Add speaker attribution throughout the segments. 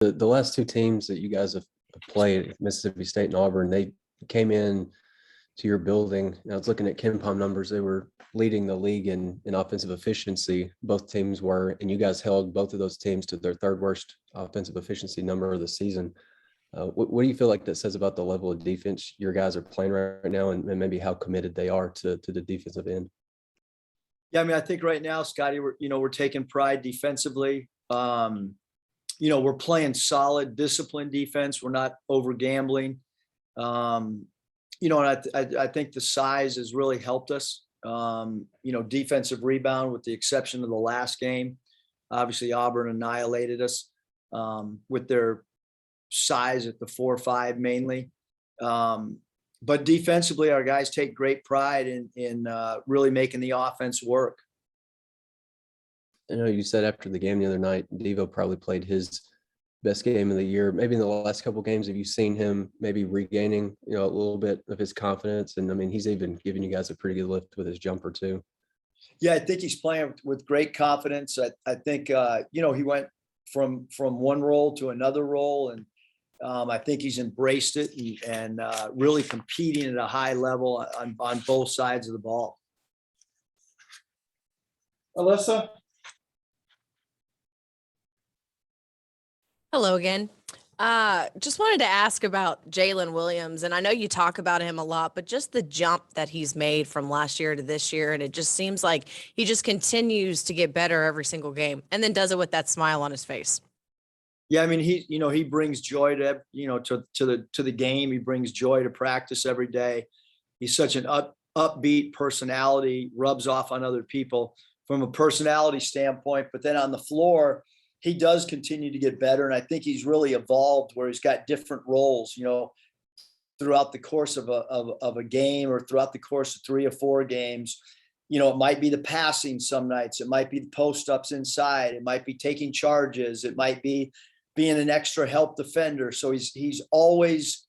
Speaker 1: the last two teams that you guys have played, Mississippi State and Auburn, they came in to your building. And I was looking at KenPom numbers. They were leading the league in offensive efficiency. Both teams were, and you guys held both of those teams to their third worst offensive efficiency number of the season. What do you feel like that says about the level of defense your guys are playing right now, and maybe how committed they are to the defensive end?
Speaker 2: Yeah, I mean, I think right now, Scotty, we're taking pride defensively. We're playing solid, disciplined defense. We're not over gambling. And I think the size has really helped us. Defensive rebound, with the exception of the last game. Obviously, Auburn annihilated us with their size at the 4-5 mainly. But defensively, our guys take great pride in really making the offense work.
Speaker 1: I know you said after the game the other night, Devo probably played his best game of the year. Maybe in the last couple of games, have you seen him maybe regaining, a little bit of his confidence? And I mean, he's even giving you guys a pretty good lift with his jumper too.
Speaker 2: Yeah, I think he's playing with great confidence. I think, he went from one role to another role, and I think he's embraced it and really competing at a high level on both sides of the ball.
Speaker 3: Alyssa?
Speaker 4: Hello again. Just wanted to ask about Jalen Williams, and I know you talk about him a lot, but just the jump that he's made from last year to this year, and it just seems like he just continues to get better every single game, and then does it with that smile on his face.
Speaker 2: Yeah, I mean, he brings joy to the game. He brings joy to practice every day. He's such an upbeat personality, rubs off on other people from a personality standpoint, but then on the floor, he does continue to get better. And I think he's really evolved where he's got different roles, throughout the course of a game, or throughout the course of 3 or 4 games. It might be the passing some nights. It might be the post-ups inside. It might be taking charges. It might be being an extra help defender. So he's always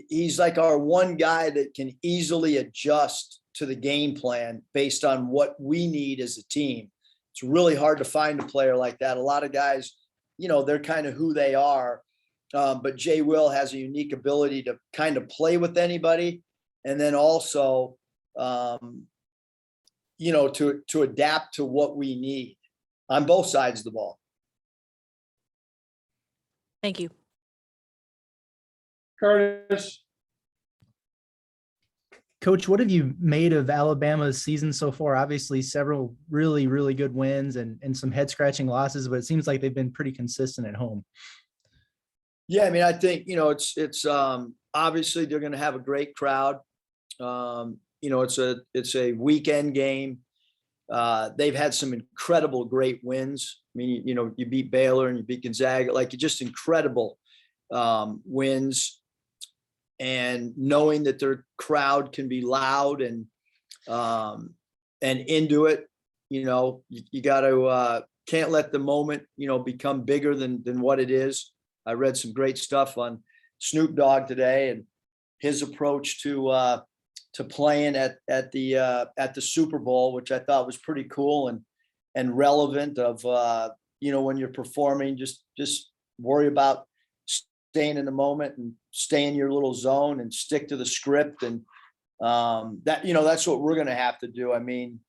Speaker 2: he's like our one guy that can easily adjust to the game plan based on what we need as a team. It's really hard to find a player like that. A lot of guys, they're kind of who they are. But Jay Will has a unique ability to kind of play with anybody. And then also, to adapt to what we need on both sides of the ball.
Speaker 4: Thank you.
Speaker 3: Curtis?
Speaker 5: Coach, what have you made of Alabama's season so far? Obviously, several really, really good wins and some head-scratching losses, but it seems like they've been pretty consistent at home.
Speaker 2: Yeah, I mean, I think, it's obviously they're going to have a great crowd. It's a weekend game. They've had some incredible great wins. I mean, you beat Baylor and you beat Gonzaga, just incredible wins. And knowing that their crowd can be loud and into it, you got to can't let the moment, become bigger than what it is. I read some great stuff on Snoop Dogg today and his approach to playing at the Super Bowl, which I thought was pretty cool and relevant. Of when you're performing, just worry about staying in the moment and stay in your little zone and stick to the script. And that's what we're going to have to do. I mean,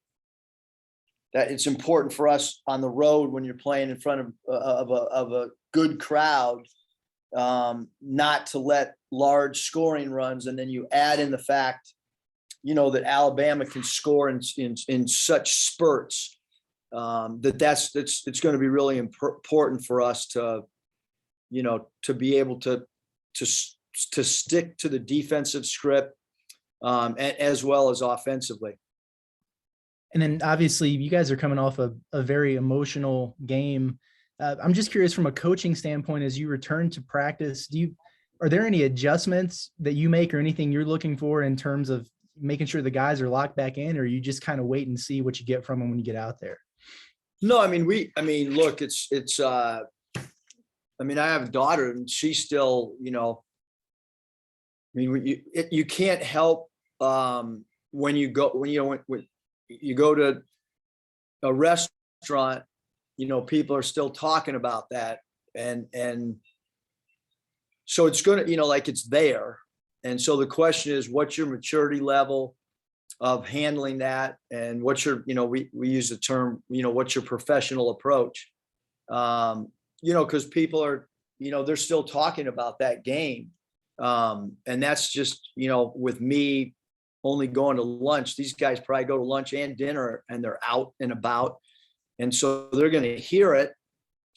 Speaker 2: that it's important for us on the road when you're playing in front of a good crowd, not to let large scoring runs. And then you add in the fact, that Alabama can score in such spurts, it's going to be really important for us to be able to stick to the defensive script, as well as offensively.
Speaker 5: And then obviously you guys are coming off a very emotional game. I'm just curious, from a coaching standpoint, as you return to practice, are there any adjustments that you make or anything you're looking for in terms of making sure the guys are locked back in, or you just kind of wait and see what you get from them when you get out there?
Speaker 2: No, I mean, look, I have a daughter and she's still, you can't help when you go to a restaurant, people are still talking about that. And so it's going to, like it's there. And so the question is, what's your maturity level of handling that? And what's your, we use the term, what's your professional approach? Because people are, they're still talking about that game. And that's just, with me only going to lunch, these guys probably go to lunch and dinner and they're out and about. And so they're going to hear it,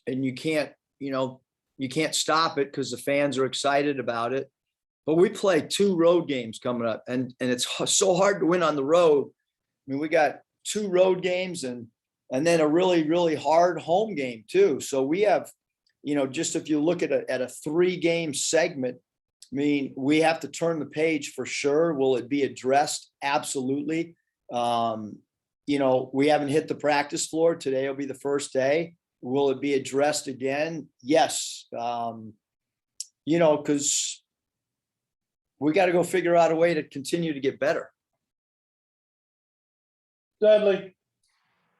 Speaker 2: and you can't stop it because the fans are excited about it. But we play 2 road games coming up, and it's so hard to win on the road. I mean, we got 2 road games and then a really, really hard home game too. So we have, just if you look at a 3-game segment, I mean, we have to turn the page for sure. Will it be addressed? Absolutely. We haven't hit the practice floor. Today will be the first day. Will it be addressed again? Yes. Because we got to go figure out a way to continue to get better.
Speaker 3: Dudley.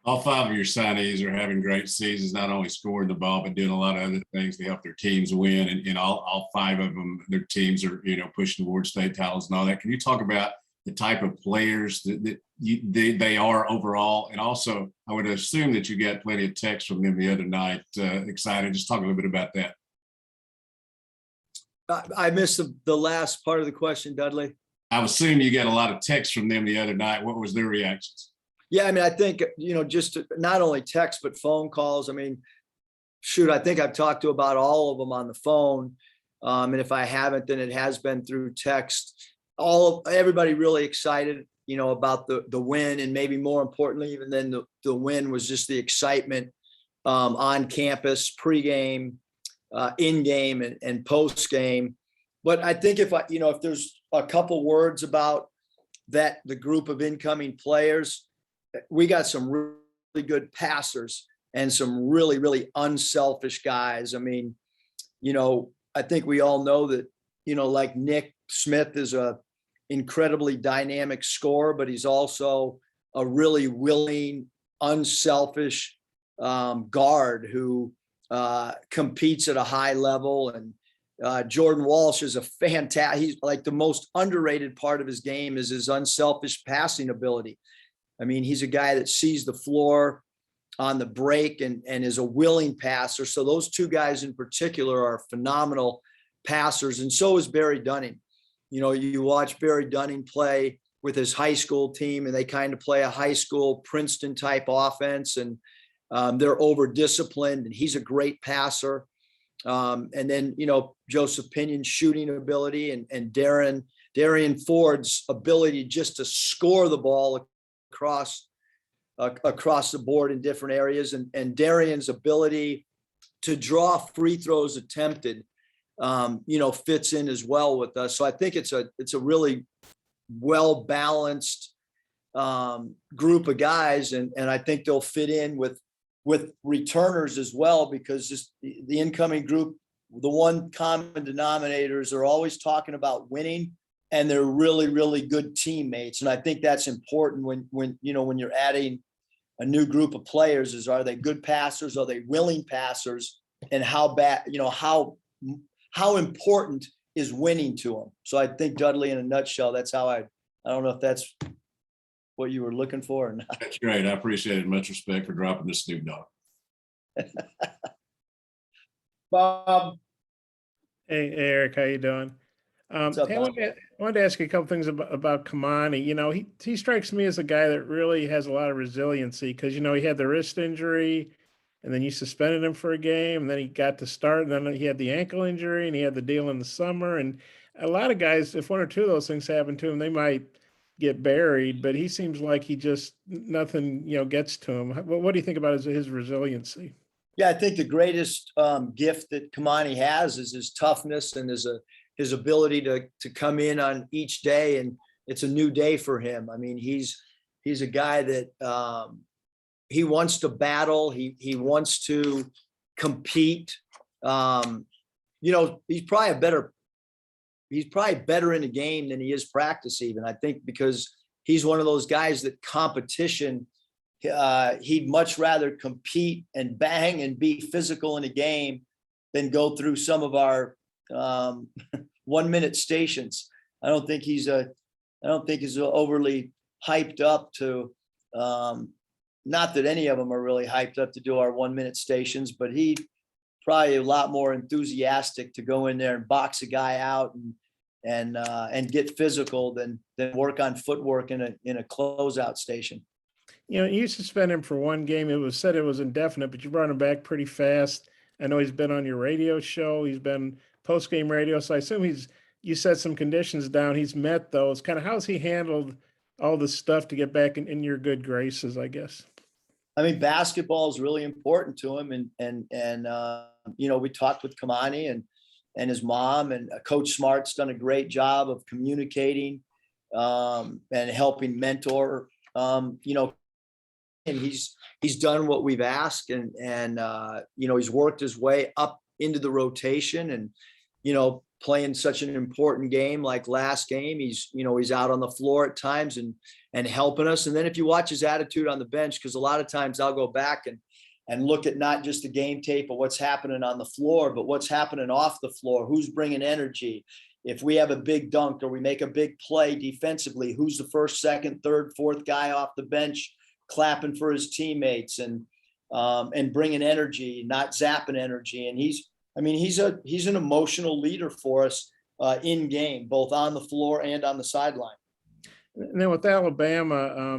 Speaker 6: All 5 of your signees are having great seasons, not only scoring the ball, but doing a lot of other things to help their teams win. And all 5 of them, their teams are, pushing towards state titles and all that. Can you talk about the type of players that they are overall? And also, I would assume that you got plenty of texts from them the other night, excited. Just talk a little bit about that.
Speaker 2: I missed the last part of the question, Dudley.
Speaker 6: I assume you got a lot of texts from them the other night. What was their reactions?
Speaker 2: Yeah, I mean, I think, just not only text, but phone calls. I mean, shoot, I think I've talked to about all of them on the phone. And if I haven't, then it has been through text. Everybody really excited, about the win. And maybe more importantly, even than the win, was just the excitement on campus, pregame, in-game and post-game. But I think if there's a couple words about that, the group of incoming players, we got some really good passers and some really, really unselfish guys. I mean, I think we all know that, like Nick Smith is a incredibly dynamic scorer, but he's also a really willing, unselfish guard who competes at a high level. And Jordan Walsh is a fantastic, he's like the most underrated part of his game is his unselfish passing ability. I mean, he's a guy that sees the floor on the break and is a willing passer. So those 2 guys in particular are phenomenal passers. And so is Barry Dunning. You watch Barry Dunning play with his high school team, and they kind of play a high school Princeton type offense, and they're over disciplined, and he's a great passer. And then, Joseph Pinion's shooting ability and Darian Ford's ability just to score the ball across the board in different areas, and Darian's ability to draw free throws attempted, fits in as well with us. So I think it's a really well balanced group of guys, and I think they'll fit in with returners as well, because just the incoming group, the one common denominators are always talking about winning, and they're really, really good teammates. And I think that's important when you're adding a new group of players, is are they good passers? Are they willing passers? And how important is winning to them? So I think, Dudley, in a nutshell, that's how I don't know if that's what you were looking for or not.
Speaker 6: That's great. I appreciate it. Much respect for dropping the Snoop Dogg.
Speaker 3: Bob.
Speaker 7: Hey, Eric, how you doing?
Speaker 2: What's up,
Speaker 7: Hey, I
Speaker 2: Bob?
Speaker 7: wanted to ask you a couple things about Kamani. He strikes me as a guy that really has a lot of resiliency, because, he had the wrist injury, and then you suspended him for a game, and then he got to start, and then he had the ankle injury, and he had the deal in the summer. And a lot of guys, if 1 or 2 of those things happen to him, they might get buried, but he seems like he just, nothing, gets to him. What do you think about his resiliency?
Speaker 2: Yeah, I think the greatest gift that Kamani has is his toughness and his ability to come in on each day, and it's a new day for him. I mean, he's a guy that he wants to battle. He wants to compete. He's probably better in the game than he is practice even. I think because he's one of those guys that competition, he'd much rather compete and bang and be physical in a game than go through some of our 1 minute stations. I don't think he's overly hyped up to, not that any of them are really hyped up to do our 1 minute stations, but he probably a lot more enthusiastic to go in there and box a guy out and get physical than work on footwork in a closeout station.
Speaker 7: You know, you suspended him for one game. It was said it was indefinite, but you brought him back pretty fast. I know he's been on your radio show. He's been post-game radio. So I assume you set some conditions down. He's met those. Kind of how's he handled all this stuff to get back in your good graces, I guess?
Speaker 2: I mean, basketball is really important to him. And you know, we talked with Kamani and his mom, and Coach Smart's done a great job of communicating and helping mentor, you know, and he's done what we've asked, and you know, he's worked his way up into the rotation, and you know, playing such an important game like last game, he's out on the floor at times and helping us. And then if you watch his attitude on the bench, because a lot of times I'll go back and look at not just the game tape of what's happening on the floor, but what's happening off the floor, who's bringing energy. If we have a big dunk or we make a big play defensively, who's the first, second, third, fourth guy off the bench clapping for his teammates and bringing energy, not zapping energy. And he's an emotional leader for us in game, both on the floor and on the sideline.
Speaker 7: And then with Alabama,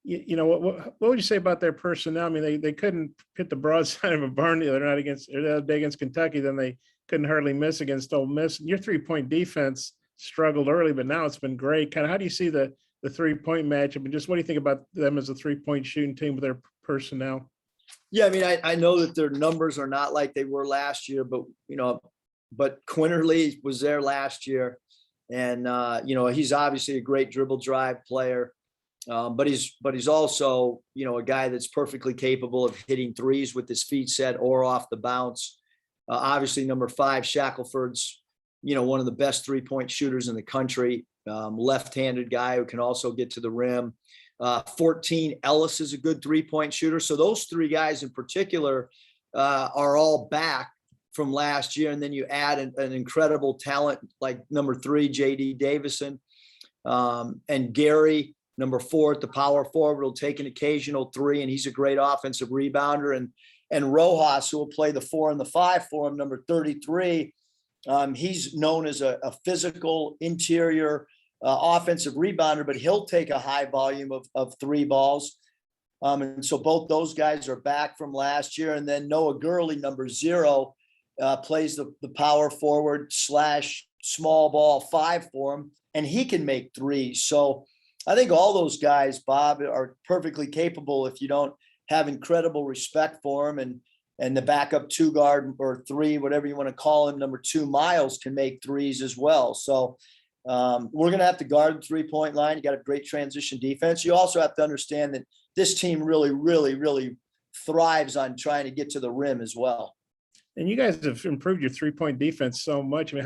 Speaker 7: you know, what would you say about their personnel? I mean, they couldn't hit the broadside of a barn the other night against Kentucky. Then they couldn't hardly miss against Ole Miss. Your 3-point defense struggled early, but now it's been great. Kind of how do you see the 3-point matchup, and just what do you think about them as a 3-point shooting team with their personnel?
Speaker 2: Yeah, I mean, I know that their numbers are not like they were last year, but you know, but Quinterly was there last year, and you know, he's obviously a great dribble drive player, but he's also, you know, a guy that's perfectly capable of hitting threes with his feet set or off the bounce. Obviously, number 5, Shackelford's, you know, one of the best 3-point shooters in the country. Left-handed guy who can also get to the rim. 14, Ellis is a good 3-point shooter. So those 3 guys in particular are all back from last year. And then you add an incredible talent like number 3, JD Davison, and Gary, number 4 at the power forward, will take an occasional 3, and he's a great offensive rebounder. And Rojas, who will play the 4 and the 5 for him, number 33. He's known as a physical interior offensive rebounder, but he'll take a high volume of 3 balls. And so both those guys are back from last year. And then Noah Gurley, number 0, plays the power forward / small ball 5 for him, and he can make 3s. So I think all those guys, Bob, are perfectly capable if you don't have incredible respect for him. And the backup 2 guard or 3, whatever you want to call him, number 2, Miles, can make 3s as well. So we're going to have to guard the 3-point line. You got a great transition defense. You also have to understand that this team really, really, really thrives on trying to get to the rim as well.
Speaker 7: And you guys have improved your 3-point defense so much. I mean,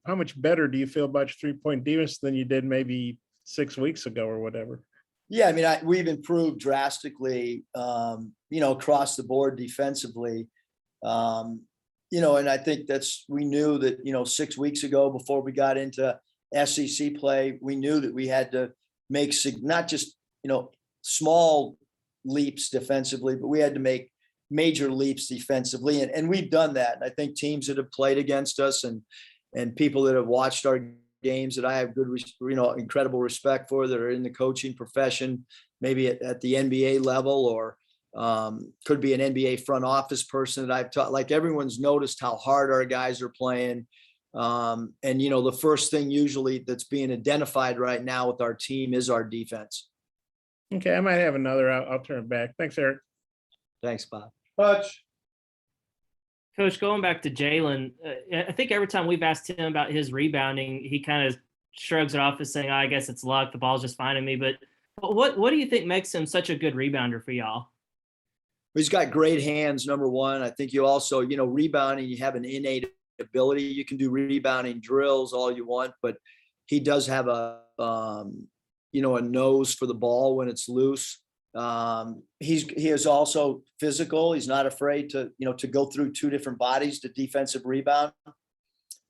Speaker 7: how much better do you feel about your 3-point defense than you did maybe 6 weeks ago or whatever?
Speaker 2: Yeah, I mean, we've improved drastically, you know, across the board defensively. You know, and I think we knew that, you know, 6 weeks ago before we got into SEC play, we knew that we had to make not just, you know, small leaps defensively, but we had to make major leaps defensively. And we've done that. And I think teams that have played against us and people that have watched our games that I have good, you know, incredible respect for, that are in the coaching profession, maybe at the NBA level, or could be an NBA front office person that I've taught. Like, everyone's noticed how hard our guys are playing. And, you know, the first thing usually that's being identified right now with our team is our defense.
Speaker 7: Okay, I might have another. I'll turn it back. Thanks, Eric.
Speaker 2: Thanks, Bob.
Speaker 3: Hutch,
Speaker 8: Coach, going back to Jalen, I think every time we've asked him about his rebounding, he kind of shrugs it off as saying, I guess it's luck. The ball's just finding me. But what do you think makes him such a good rebounder for y'all?
Speaker 2: He's got great hands, number 1. I think you also, you know, rebounding, you have an innate ability. You can do rebounding drills all you want, but he does have a, you know, a nose for the ball when it's loose. He is also physical. He's not afraid to, to go through two different bodies to defensive rebound.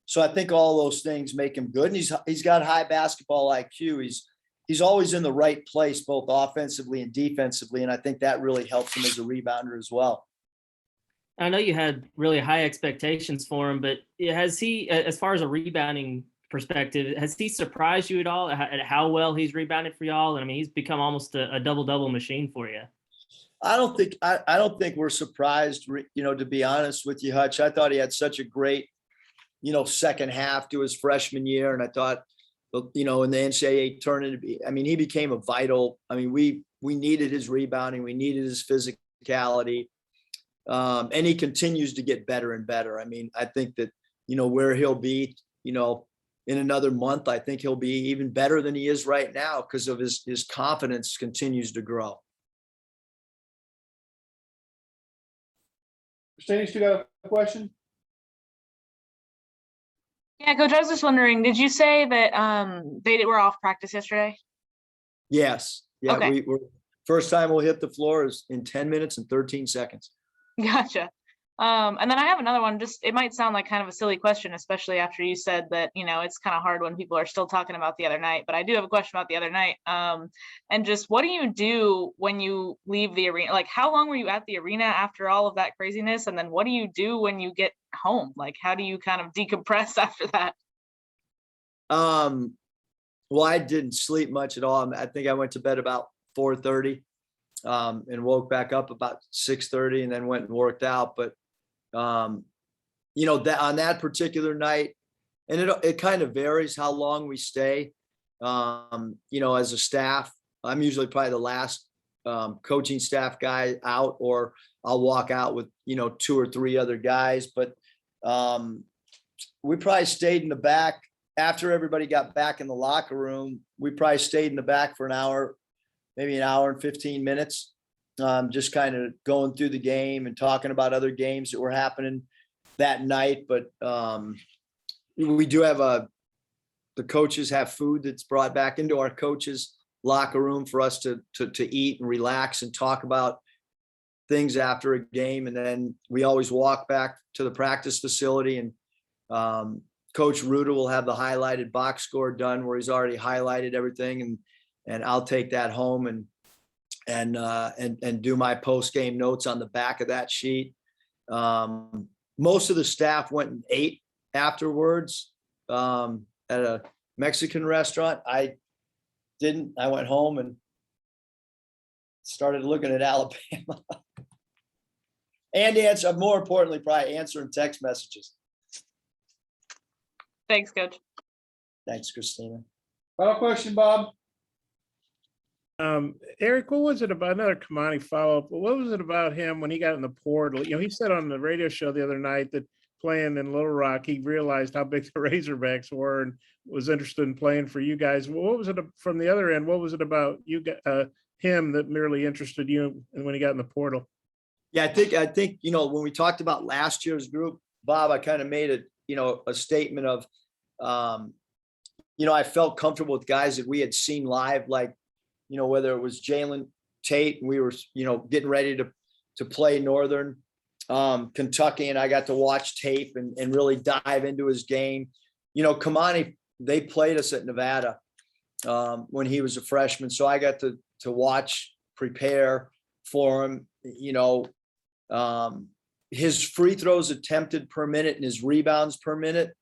Speaker 2: So I think all those things make him good. And he's got high basketball IQ. He's always in the right place, both offensively and defensively. And I think that really helps him as a rebounder as well.
Speaker 8: I know you had really high expectations for him, but has he, as far as a rebounding perspective, has he surprised you at all at how well he's rebounded for y'all? And I mean, he's become almost a double-double machine for you.
Speaker 2: I don't think we're surprised, to be honest with you, Hutch. I thought he had such a great, second half to his freshman year. And I thought, in the NCAA tournament, he became a vital, we needed his rebounding. We needed his physicality. And he continues to get better and better. I think that, where he'll be, in another month, I think he'll be even better than he is right now because of his confidence continues to grow.
Speaker 3: Christina, you still got a question?
Speaker 9: Yeah, Coach, I was just wondering, did you say that they were off practice yesterday?
Speaker 2: Yes. Yeah.
Speaker 9: Okay.
Speaker 2: We're first time we'll hit the floor is in 10 minutes and 13 seconds.
Speaker 9: Gotcha. And then I have another one. Just, it might sound like kind of a silly question, especially after you said that, it's kind of hard when people are still talking about the other night, but I do have a question about the other night. And just what do you do when you leave the arena? Like, how long were you at the arena after all of that craziness? And then what do you do when you get home? Like, how do you kind of decompress after that?
Speaker 2: Well, I didn't sleep much at all. I think I went to bed about 4:30. And woke back up about 6:30 and then went and worked out. But, that on that particular night, and it kind of varies how long we stay, as a staff. I'm usually probably the last coaching staff guy out, or I'll walk out with, 2 or 3 other guys. But we probably stayed in the back after everybody got back in the locker room. We probably stayed in the back for an hour, maybe an hour and 15 minutes, just kind of going through the game and talking about other games that were happening that night. But we do have the coaches have food that's brought back into our coaches' locker room for us to eat and relax and talk about things after a game. And then we always walk back to the practice facility, and Coach Ruda will have the highlighted box score done where he's already highlighted everything. And I'll take that home and do my post-game notes on the back of that sheet. Most of the staff went and ate afterwards at a Mexican restaurant. I didn't. I went home and started looking at Alabama and more importantly, probably answering text messages.
Speaker 9: Thanks, Coach.
Speaker 2: Thanks, Christina.
Speaker 3: Final question, Bob.
Speaker 7: Eric, what was it about, another Kamani follow-up? What was it about him when he got in the portal? He said on the radio show the other night that playing in Little Rock, he realized how big the Razorbacks were and was interested in playing for you guys. What was it from the other end? What was it about him that merely interested you when he got in the portal?
Speaker 2: Yeah, I think, when we talked about last year's group, Bob, I kind of made it, a statement of, I felt comfortable with guys that we had seen live, like, whether it was Jalen Tate, and we were, getting ready to play Northern Kentucky, and I got to watch tape and really dive into his game. Kamani, they played us at Nevada when he was a freshman. So I got to watch, prepare for him. His free throws attempted per minute and his rebounds per minute,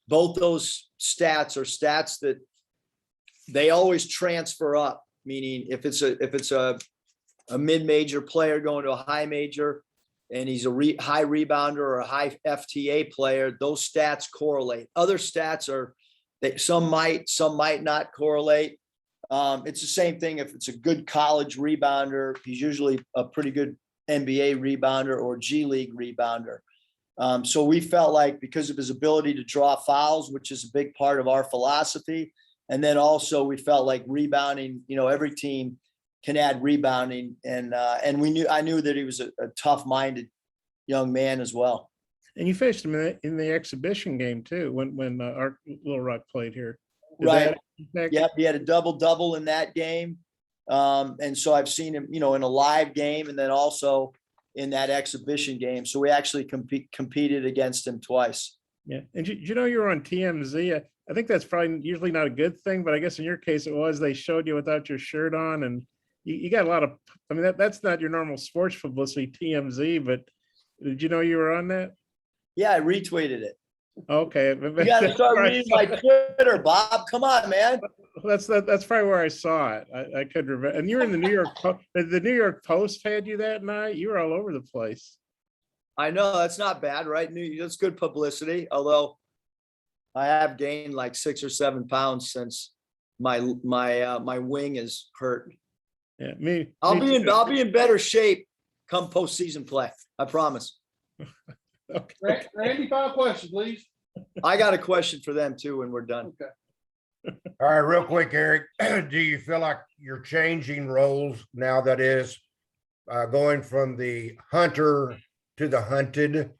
Speaker 2: both those stats are stats that they always transfer up. Meaning if it's a mid-major player going to a high major and he's a high rebounder or a high FTA player, those stats correlate. Other stats some might not correlate. It's the same thing if it's a good college rebounder. He's usually a pretty good NBA rebounder or G League rebounder. So we felt like because of his ability to draw fouls, which is a big part of our philosophy, and then also we felt like rebounding, every team can add rebounding. And I knew that he was a tough-minded young man as well.
Speaker 7: And you faced him in the exhibition game too, when our Little Rock played here.
Speaker 2: Right. Yeah, he had a double-double in that game. And so I've seen him, in a live game and then also in that exhibition game. So we actually competed against him twice.
Speaker 7: Yeah. And you know, you were on TMZ. I think that's probably usually not a good thing, but I guess in your case it was. They showed you without your shirt on, and you got a lot of, I mean, that's not your normal sports publicity, TMZ, but did you know you were on that?
Speaker 2: Yeah, I retweeted it.
Speaker 7: Okay.
Speaker 2: You got to start reading my Twitter, Bob. Come on, man.
Speaker 7: That's probably where I saw it. I could remember. And you were in the New York the New York Post had you that night. You were all over the place.
Speaker 2: I know that's not bad, right? That's good publicity. Although I have gained like 6 or 7 pounds since my wing is hurt.
Speaker 7: Yeah,
Speaker 2: I'll be in better shape come postseason play. I promise.
Speaker 7: Okay.
Speaker 3: Randy, final question, please.
Speaker 2: I got a question for them too when we're done.
Speaker 3: Okay.
Speaker 10: All right, real quick, Eric, do you feel like you're changing roles now, that is going from the hunter to the hunted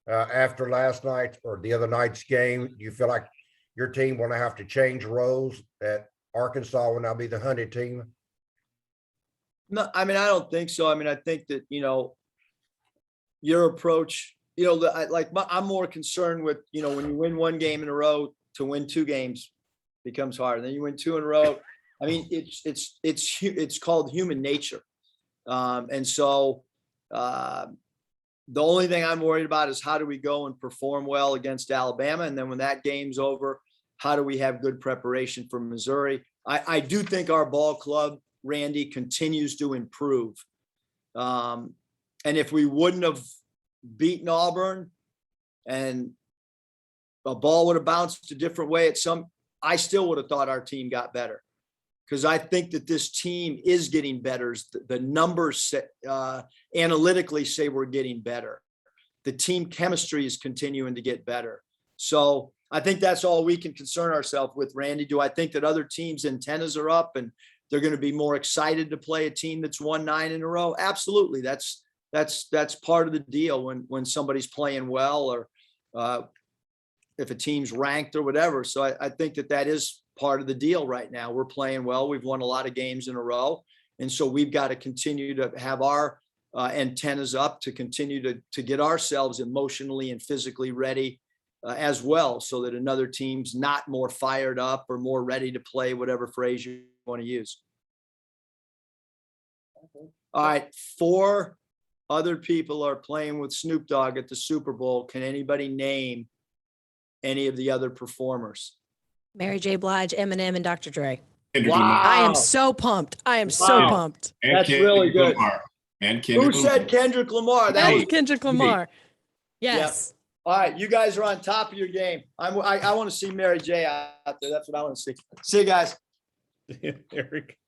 Speaker 10: after last night or the other night's game? Do you feel like your team will now have to change roles, that Arkansas will now be the hunted team?
Speaker 2: No, I mean, I don't think so. I mean, I think that, your approach, I'm more concerned with, when you win one game in a row, to win 2 games becomes hard. And then you win 2 in a row. I mean, it's called human nature. And so the only thing I'm worried about is how do we go and perform well against Alabama? And then when that game's over, how do we have good preparation for Missouri? I do think our ball club, Randy, continues to improve. And if we wouldn't have beaten Auburn and a ball would have bounced a different way I still would have thought our team got better, because I think that this team is getting better. The numbers analytically say we're getting better. The team chemistry is continuing to get better. So I think that's all we can concern ourselves with, Randy. Do I think that other teams' antennas are up and they're going to be more excited to play a team that's won 9 in a row? Absolutely. That's part of the deal when somebody's playing well, or if a team's ranked or whatever. So I think that is part of the deal right now. We're playing well. We've won a lot of games in a row. And so we've got to continue to have our antennas up to continue to get ourselves emotionally and physically ready as well, so that another team's not more fired up or more ready to play, whatever phrase you want to use. All right. 4 other people are playing with Snoop Dogg at the Super Bowl. Can anybody name any of the other performers?
Speaker 4: Mary J. Blige, Eminem, and Dr. Dre.
Speaker 6: Kendrick
Speaker 2: Wow.
Speaker 6: Lamar
Speaker 4: I am so pumped. I am so
Speaker 2: Wow.
Speaker 4: pumped.
Speaker 6: and
Speaker 2: That's
Speaker 6: Kendrick
Speaker 2: really good.
Speaker 6: Lamar. And
Speaker 2: Who
Speaker 6: Kendrick
Speaker 2: said
Speaker 6: Lamar.
Speaker 2: Kendrick Lamar?
Speaker 4: That was
Speaker 6: Hey,
Speaker 4: Kendrick Lamar. Yes.
Speaker 2: All right, you guys are on top of your game. I want to see Mary J out there. That's what I want to see. See you guys.
Speaker 7: Eric.